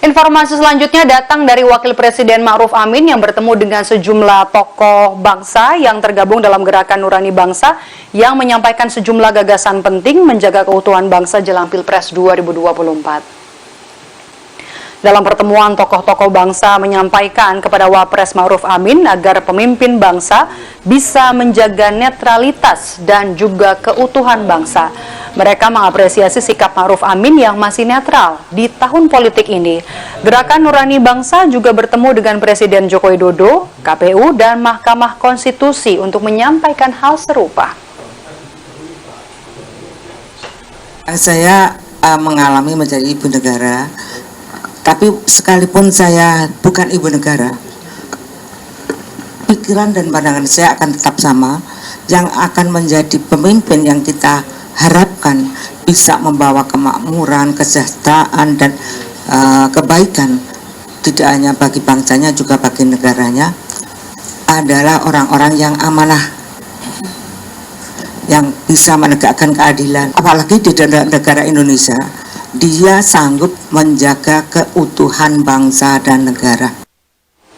Informasi selanjutnya datang dari Wakil Presiden Ma'ruf Amin yang bertemu dengan sejumlah tokoh bangsa yang tergabung dalam Gerakan Nurani Bangsa yang menyampaikan sejumlah gagasan penting menjaga keutuhan bangsa jelang Pilpres 2024. Dalam pertemuan, tokoh-tokoh bangsa menyampaikan kepada Wapres Ma'ruf Amin agar pemimpin bangsa bisa menjaga netralitas dan juga keutuhan bangsa. Mereka mengapresiasi sikap Ma'ruf Amin yang masih netral di tahun politik ini. Gerakan Nurani Bangsa juga bertemu dengan Presiden Joko Widodo, KPU, dan Mahkamah Konstitusi untuk menyampaikan hal serupa. Saya mengalami menjadi ibu negara, tapi sekalipun saya bukan ibu negara, pikiran dan pandangan saya akan tetap sama. Yang akan menjadi pemimpin yang kita harapkan bisa membawa kemakmuran, kesejahteraan, dan kebaikan tidak hanya bagi bangsanya juga bagi negaranya adalah orang-orang yang amanah, yang bisa menegakkan keadilan. Apalagi di negara Indonesia, dia sanggup menjaga keutuhan bangsa dan negara.